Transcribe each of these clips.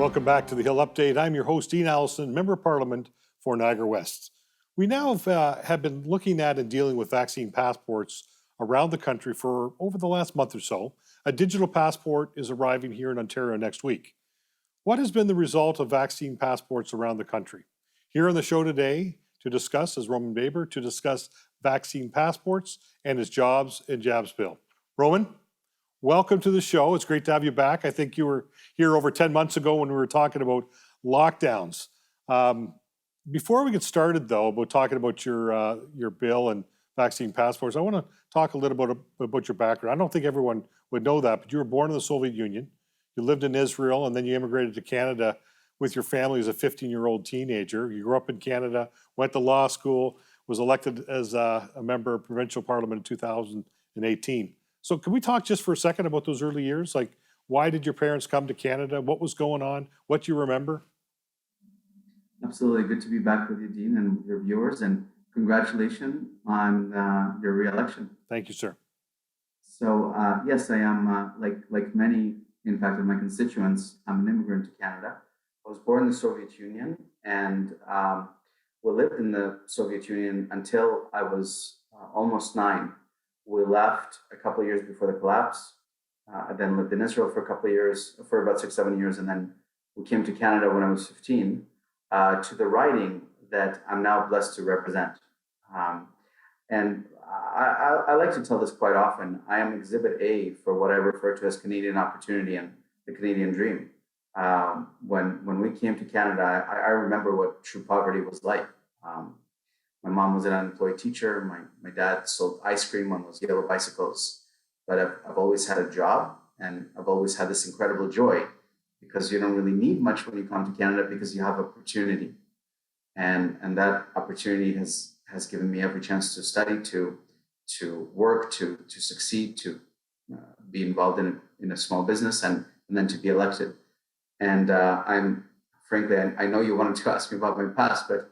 Welcome back to the Hill Update. I'm your host, Dean Allison, Member of Parliament for Niagara West. We now have been looking at and dealing with vaccine passports around the country for over the last month or so. A digital passport is arriving here in Ontario next week. What has been the result of vaccine passports around the country? Here on the show today to discuss is Roman Barber to discuss vaccine passports and his jobs and jabs bill. Roman, welcome to the show. It's great to have you back. I think you were here over 10 months ago when we were talking about lockdowns. Before we get started, though, about talking about your bill and vaccine passports, I want to talk a little bit about your background. I don't think everyone would know that, but you were born in the Soviet Union. You lived in Israel, and then you immigrated to Canada with your family as a 15-year-old teenager. You grew up in Canada, went to law school, was elected as a member of provincial parliament in 2018. So can we talk just for a second about those early years? Like, why did your parents come to Canada? What was going on? What do you remember? Absolutely. Good to be back with you, Dean, and your viewers, and congratulations on your re-election. Thank you, sir. So, yes, I am, like many, in fact, of my constituents, I'm an immigrant to Canada. I was born in the Soviet Union, and we lived in the Soviet Union until I was almost 9. We left a couple of years before the collapse. I then lived in Israel for a couple of years, for about 6-7 years, and then we came to Canada when I was 15 to the riding that I'm now blessed to represent. And I like to tell this quite often. I am Exhibit A for what I refer to as Canadian opportunity and the Canadian dream. When we came to Canada, I remember what true poverty was like. My mom was an unemployed teacher. My dad sold ice cream on those yellow bicycles. But I've always had a job, and I've always had this incredible joy because you don't really need much when you come to Canada because you have opportunity. And that opportunity has given me every chance to study, to work, to succeed, to be involved in a small business, and then to be elected. And I'm frankly, I know you wanted to ask me about my past, but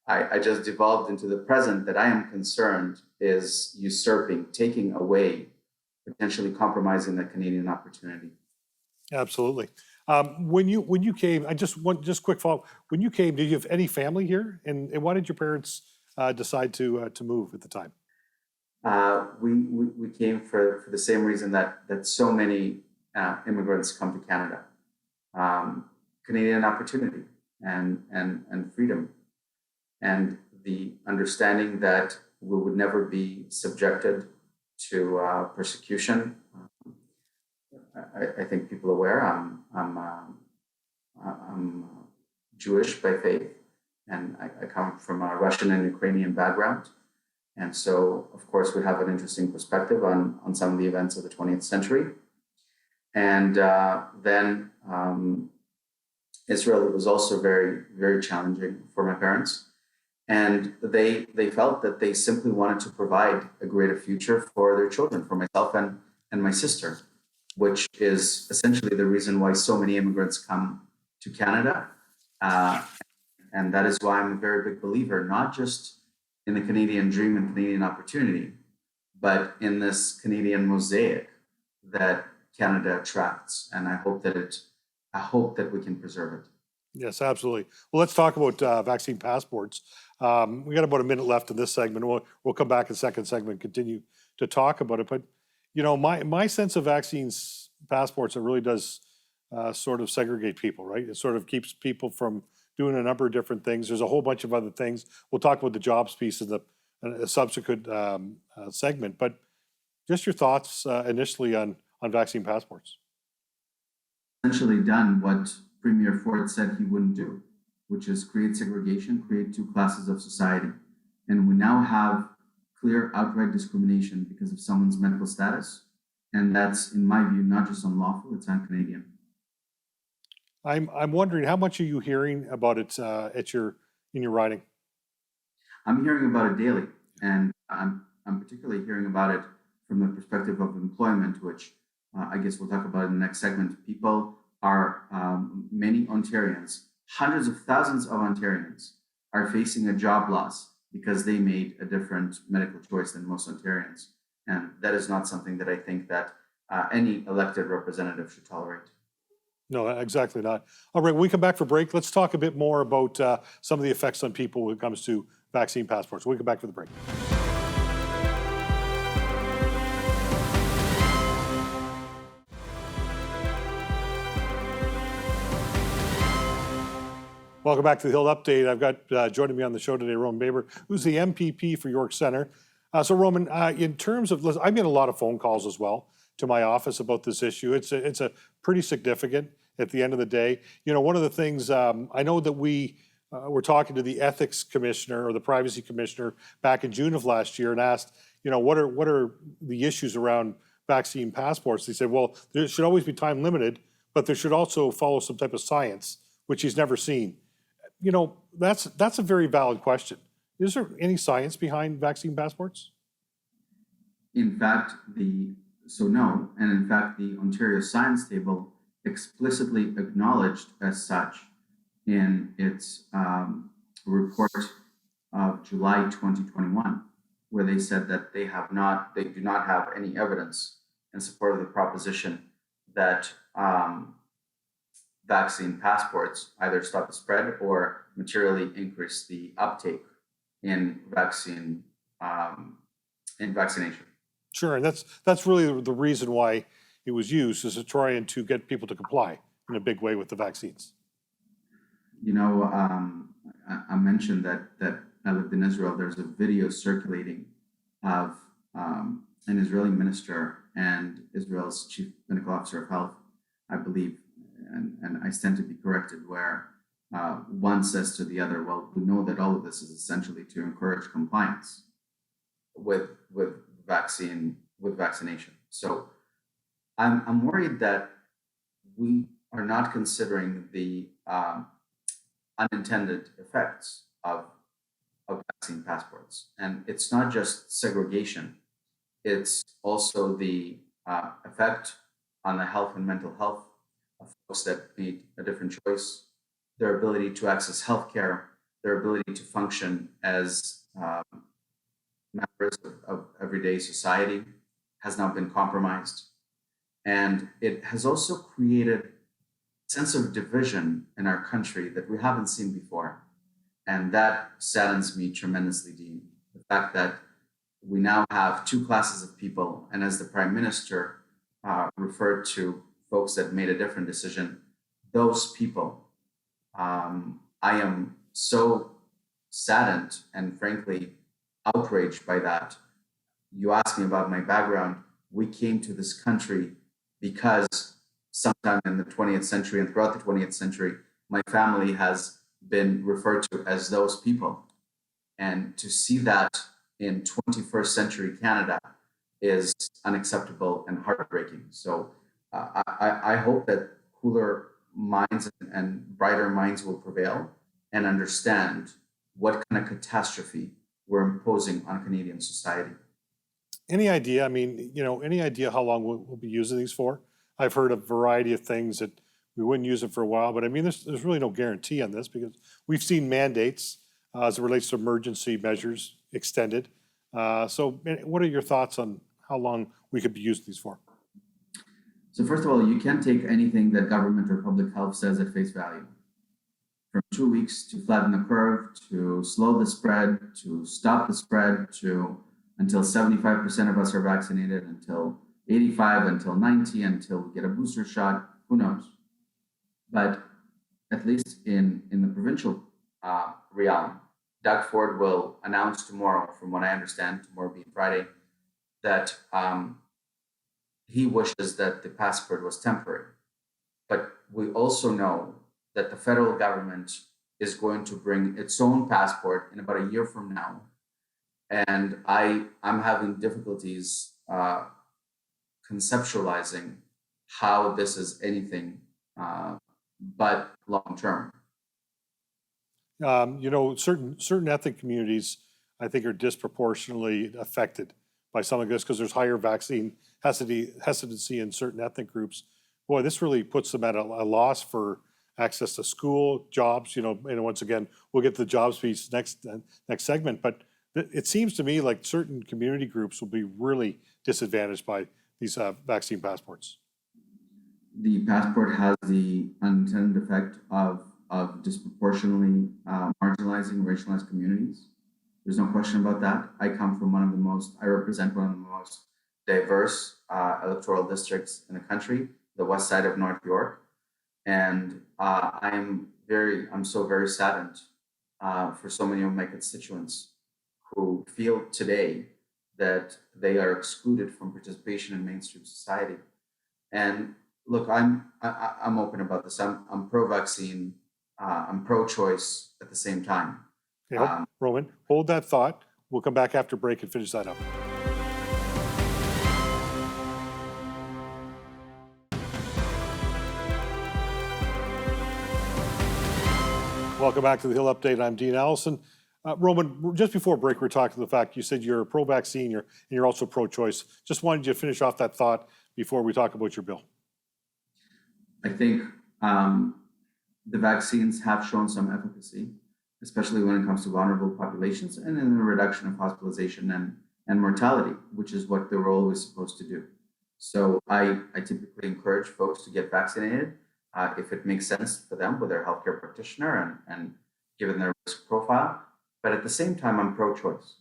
I just devolved into the present that I am concerned is usurping, taking away, potentially compromising the Canadian opportunity. Absolutely. When you came, just quick follow-up. When you came, did you have any family here? And why did your parents decide to move at the time? We came for the same reason that so many immigrants come to Canada. Canadian opportunity and freedom, and the understanding that we would never be subjected to persecution. I think people are aware I'm Jewish by faith, and I come from a Russian and Ukrainian background. And so, of course, we have an interesting perspective on some of the events of the 20th century. And then Israel was also very, very challenging for my parents. And they felt that they simply wanted to provide a greater future for their children, for myself and my sister, which is essentially the reason why so many immigrants come to Canada. And that is why I'm a very big believer, not just in the Canadian dream and Canadian opportunity, but in this Canadian mosaic that Canada attracts. And I hope that we can preserve it. Yes, absolutely. Well, let's talk about vaccine passports. We got about a minute left in this segment. We'll come back in the second segment and continue to talk about it. But you know, my sense of vaccines passports, it really does sort of segregate people, right? It sort of keeps people from doing a number of different things. There's a whole bunch of other things. We'll talk about the jobs piece in a subsequent segment. But just your thoughts initially on vaccine passports. Essentially done what Premier Ford said he wouldn't do, which is create segregation, create two classes of society. And we now have clear outright discrimination because of someone's medical status. And that's, in my view, not just unlawful, it's un-Canadian. I'm wondering, how much are you hearing about it in your riding? I'm hearing about it daily, and I'm particularly hearing about it from the perspective of employment, which I guess we'll talk about in the next segment. People are, many Ontarians, hundreds of thousands of Ontarians are facing a job loss because they made a different medical choice than most Ontarians. And that is not something that I think that any elected representative should tolerate. No, exactly not. All right, when we come back for break, let's talk a bit more about some of the effects on people when it comes to vaccine passports. We'll come back for the break. Welcome back to the Hill Update. I've got joining me on the show today, Roman Barber, who's the MPP for York Centre. So Roman, in terms of, listen, I get a lot of phone calls as well to my office about this issue. It's a pretty significant at the end of the day. You know, one of the things, I know that we were talking to the ethics commissioner or the privacy commissioner back in June of last year and asked, you know, what are the issues around vaccine passports? They said, well, there should always be time limited, but there should also follow some type of science, which he's never seen. You know, that's a very valid question. Is there any science behind vaccine passports? In fact, no, and in fact, the Ontario Science Table explicitly acknowledged as such in its report of July 2021, where they said that they do not have any evidence in support of the proposition that vaccine passports either stop the spread or materially increase the uptake in vaccination. Sure, and that's really the reason why it was used, is to try and to get people to comply in a big way with the vaccines. You know, I mentioned that I lived in Israel. There's a video circulating of an Israeli minister and Israel's chief medical officer of health, I believe, and I stand to be corrected, where one says to the other, well, we know that all of this is essentially to encourage compliance with vaccination. So I'm worried that we are not considering the unintended effects of vaccine passports. And it's not just segregation, it's also the effect on the health and mental health of folks that made a different choice, their ability to access healthcare, their ability to function as members of everyday society has now been compromised. And it has also created a sense of division in our country that we haven't seen before. And that saddens me tremendously, Dean. The fact that we now have two classes of people, and as the Prime Minister referred to folks that made a different decision, those people, I am so saddened and frankly outraged by that. You asked me about my background. We came to this country because sometime in the 20th century and throughout the 20th century, my family has been referred to as those people. And to see that in 21st century Canada is unacceptable and heartbreaking. So I hope that cooler minds and brighter minds will prevail and understand what kind of catastrophe we're imposing on Canadian society. Any idea? I mean, you know, any idea how long we'll be using these for? I've heard a variety of things that we wouldn't use it for a while, but I mean, there's really no guarantee on this because we've seen mandates as it relates to emergency measures extended. So what are your thoughts on how long we could be using these for? So first of all, you can't take anything that government or public health says at face value. From 2 weeks to flatten the curve, to slow the spread, to stop the spread, to until 75% of us are vaccinated, until 85, until 90, until we get a booster shot, who knows? But at least in the provincial realm, Doug Ford will announce tomorrow, from what I understand, tomorrow being Friday, that he wishes that the passport was temporary. But we also know that the federal government is going to bring its own passport in about a year from now. And I'm having difficulties conceptualizing how this is anything but long term. You know, certain ethnic communities, I think, are disproportionately affected by some of this because there's higher vaccine hesitancy in certain ethnic groups. Boy, this really puts them at a loss for access to school, jobs. You know, and once again, we'll get to the jobs piece next segment. But it seems to me like certain community groups will be really disadvantaged by these vaccine passports. the passport has the unintended effect of disproportionately marginalizing racialized communities. There's no question about that. I represent one of the most diverse electoral districts in the country, the west side of North York. And I'm so very saddened for so many of my constituents who feel today that they are excluded from participation in mainstream society. And look, I'm open about this. I'm pro-vaccine. I'm pro-choice at the same time. Roman, hold that thought. We'll come back after break and finish that up. Welcome back to the Hill Update. I'm Dean Allison. Roman, just before break, we are talking the fact you said you're pro-vaccine, and you're also pro-choice. Just wanted you to finish off that thought before we talk about your bill. I think the vaccines have shown some efficacy, especially when it comes to vulnerable populations and in the reduction of hospitalization and mortality, which is what the role is supposed to do. So I typically encourage folks to get vaccinated if it makes sense for them with their healthcare practitioner and given their risk profile. But at the same time, I'm pro-choice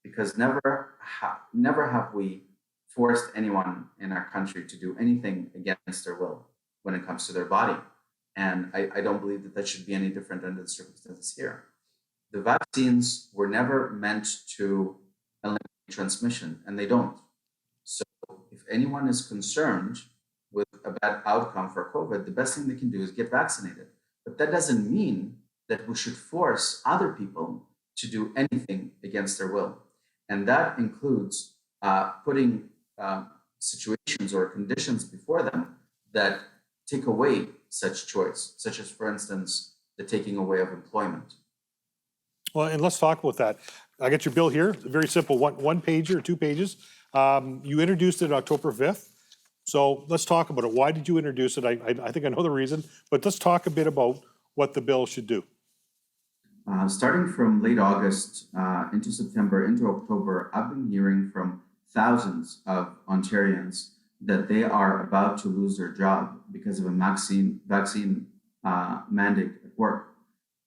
because never have we forced anyone in our country to do anything against their will when it comes to their body. And I don't believe that should be any different under the circumstances here. The vaccines were never meant to eliminate transmission, and they don't. So if anyone is concerned with a bad outcome for COVID, the best thing they can do is get vaccinated. But that doesn't mean that we should force other people to do anything against their will. And that includes putting situations or conditions before them that take away such choice, such as, for instance, the taking away of employment. Well, and let's talk about that. I got your bill here, very simple, one page or 2 pages. You introduced it October 5th. So let's talk about it. Why did you introduce it? I think I know the reason, but let's talk a bit about what the bill should do. Starting from late August into September, into October, I've been hearing from thousands of Ontarians that they are about to lose their job because of a vaccine mandate at work.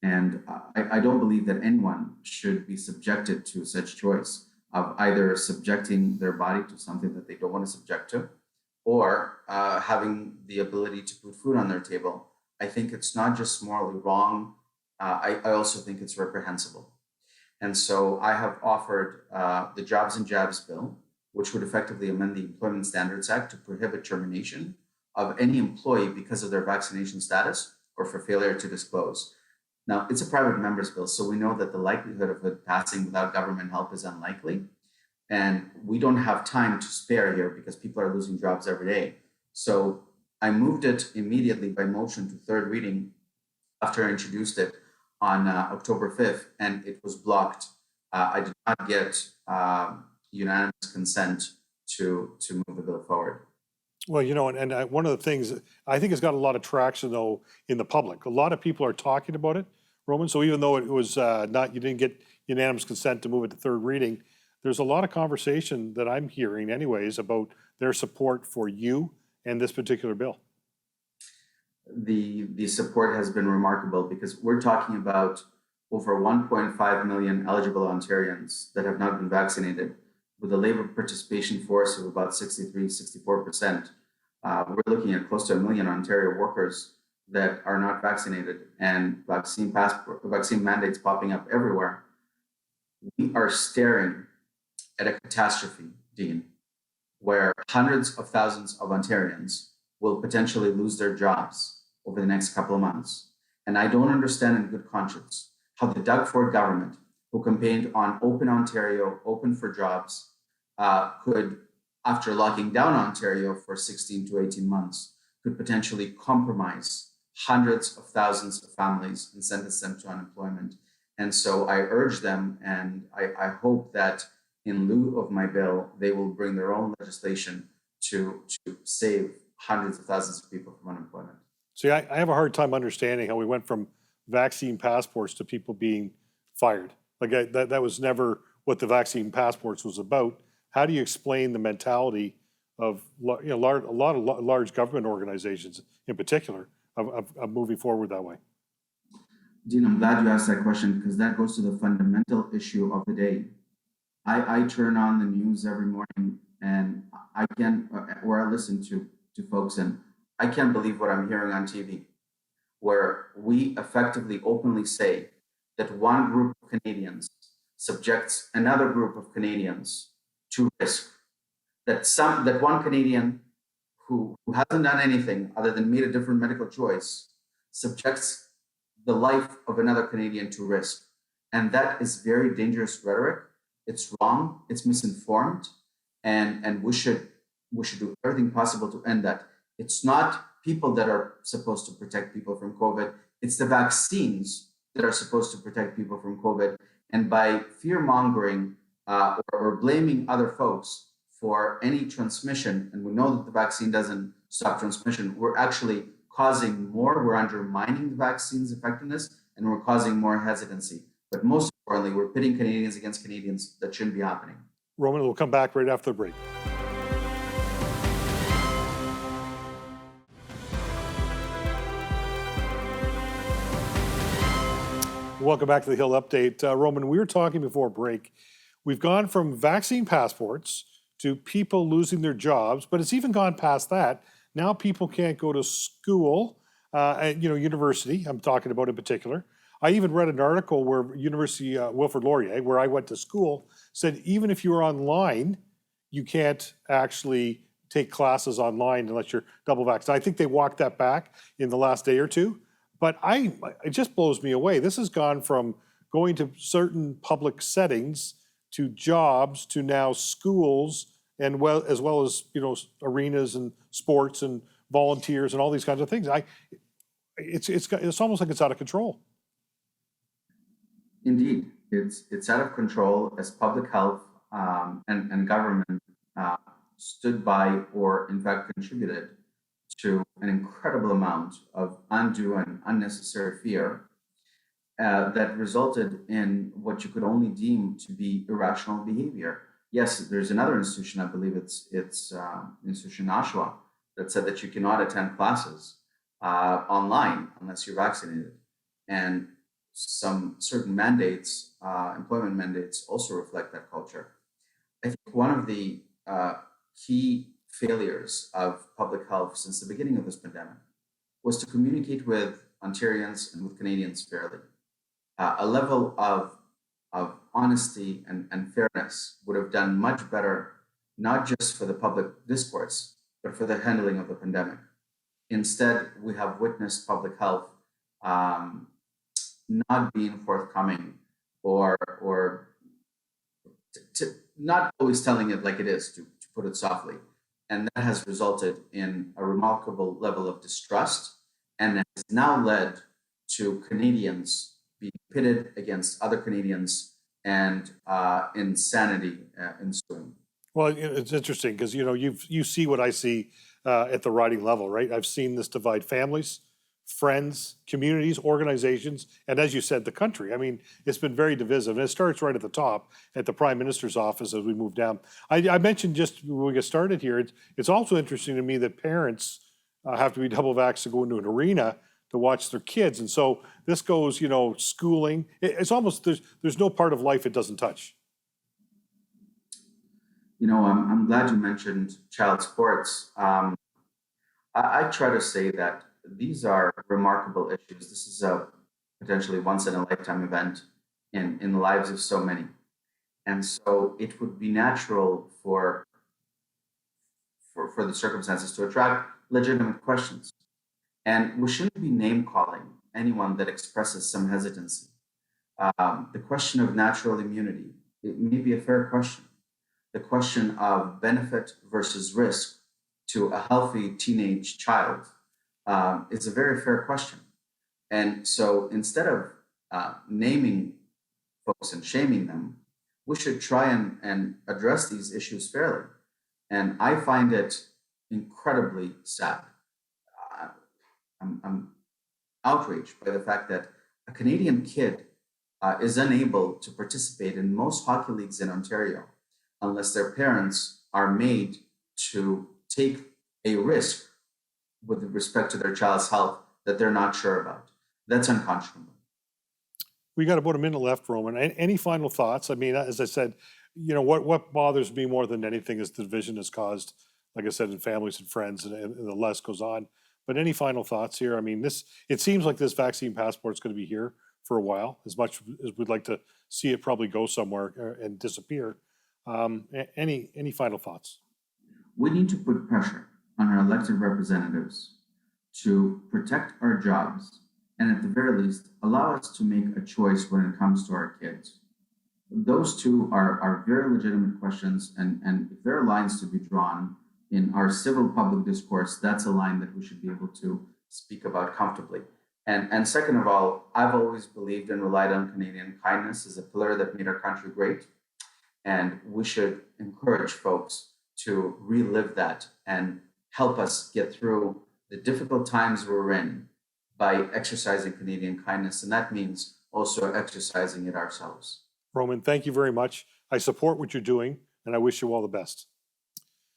And I don't believe that anyone should be subjected to such choice of either subjecting their body to something that they don't want to subject to, or having the ability to put food on their table. I think it's not just morally wrong, I also think it's reprehensible. And so I have offered the Jobs and Jabs bill, which would effectively amend the Employment Standards Act to prohibit termination of any employee because of their vaccination status or for failure to disclose. Now, it's a private member's bill, so we know that the likelihood of it passing without government help is unlikely. And we don't have time to spare here because people are losing jobs every day. So I moved it immediately by motion to third reading after I introduced it on October 5th, and it was blocked. I did not get unanimous consent to move the bill forward. Well, and one of the things I think has got a lot of traction though in the public. A lot of people are talking about it, Roman. So even though it was you didn't get unanimous consent to move it to third reading, there's a lot of conversation that I'm hearing anyways about their support for you and this particular bill. The support has been remarkable because we're talking about over 1.5 million eligible Ontarians that have not been vaccinated, with a labor participation force of about 64%. We're looking at close to 1 million Ontario workers that are not vaccinated, and vaccine mandates popping up everywhere. We are staring at a catastrophe, Dean, where hundreds of thousands of Ontarians will potentially lose their jobs over the next couple of months. And I don't understand in good conscience how the Doug Ford government, who campaigned on Open Ontario, open for jobs, could, after locking down Ontario for 16 to 18 months, could potentially compromise hundreds of thousands of families and sentence them to unemployment. And so I urge them, and I hope that in lieu of my bill, they will bring their own legislation to save hundreds of thousands of people from unemployment. See, I have a hard time understanding how we went from vaccine passports to people being fired. Like that was never what the vaccine passports was about. How do you explain the mentality a lot of large government organizations in particular of moving forward that way. Dean, I'm glad you asked that question because that goes to the fundamental issue of the day. I turn on the news every morning and I can, or I listen to folks, and I can't believe what I'm hearing on TV, where we effectively openly say that one group of Canadians subjects another group of Canadians to risk. That one Canadian who hasn't done anything other than made a different medical choice subjects the life of another Canadian to risk. And that is very dangerous rhetoric. It's wrong, it's misinformed, and we should do everything possible to end that. It's not people that are supposed to protect people from COVID, it's the vaccines that are supposed to protect people from COVID. And by fear mongering or blaming other folks for any transmission, and we know that the vaccine doesn't stop transmission, we're actually causing more, we're undermining the vaccine's effectiveness, and we're causing more hesitancy. But most importantly, we're pitting Canadians against Canadians. That shouldn't be happening. Roman, we'll come back right after the break. Welcome back to the Hill Update. Roman, we were talking before break. We've gone from vaccine passports to people losing their jobs, but it's even gone past that. Now people can't go to school, university, I'm talking about in particular. I even read an article where University Wilfrid Laurier, where I went to school, said even if you're online, you can't actually take classes online unless you're double vaccinated. I think they walked that back in the last day or two. But it just blows me away. This has gone from going to certain public settings to jobs to now schools, and as well as arenas and sports and volunteers and all these kinds of things. It's almost like it's out of control. Indeed, it's out of control as public health and government stood by, or in fact contributed to an incredible amount of undue and unnecessary fear that resulted in what you could only deem to be irrational behavior. Yes, there's another institution, I believe it's Institution Oshawa, that said that you cannot attend classes online unless you're vaccinated. And some certain mandates, employment mandates, also reflect that culture. I think one of the key failures of public health since the beginning of this pandemic was to communicate with Ontarians and with Canadians fairly. A level of honesty and fairness would have done much better, not just for the public discourse, but for the handling of the pandemic. Instead, we have witnessed public health not being forthcoming or not always telling it like it is, to put it softly. And that has resulted in a remarkable level of distrust, and has now led to Canadians being pitted against other Canadians and insanity ensuing. Well, it's interesting because you see what I see at the riding level, right? I've seen this divide families, friends, communities, organizations, and as you said, the country. I mean, it's been very divisive, and it starts right at the top at the Prime Minister's office as we move down. I mentioned just when we get started here, it's also interesting to me that parents have to be double vaxxed to go into an arena to watch their kids, and so this goes, schooling. It's almost there's no part of life it doesn't touch. I'm glad you mentioned child sports. I try to say that these are remarkable issues. This is a potentially once in a lifetime event in the lives of so many. And so it would be natural for the circumstances to attract legitimate questions. And we shouldn't be name calling anyone that expresses some hesitancy. The question of natural immunity, it may be a fair question. The question of benefit versus risk to a healthy teenage child is a very fair question. And so instead of naming folks and shaming them, we should try and address these issues fairly. And I find it incredibly sad. I'm outraged by the fact that a Canadian kid is unable to participate in most hockey leagues in Ontario unless their parents are made to take a risk with respect to their child's health that they're not sure about. That's unconscionable. We got about a minute left, Roman. Any final thoughts? I mean, as I said, what bothers me more than anything is the division has caused, like I said, in families and friends, and the list goes on. But any final thoughts here? I mean, it seems like this vaccine passport is going to be here for a while, as much as we'd like to see it probably go somewhere and disappear. Any final thoughts? We need to put pressure on our elected representatives to protect our jobs and at the very least allow us to make a choice when it comes to our kids. Those two are very legitimate questions, and if there are lines to be drawn in our civil public discourse, that's a line that we should be able to speak about comfortably. And second of all, I've always believed and relied on Canadian kindness as a pillar that made our country great. And we should encourage folks to relive that and help us get through the difficult times we're in by exercising Canadian kindness. And that means also exercising it ourselves. Roman, thank you very much. I support what you're doing, and I wish you all the best.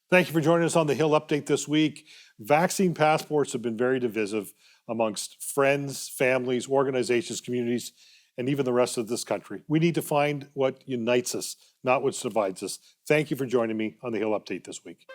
Thank you for joining us on the Hill Update this week. Vaccine passports have been very divisive amongst friends, families, organizations, communities, and even the rest of this country. We need to find what unites us, not what divides us. Thank you for joining me on the Hill Update this week.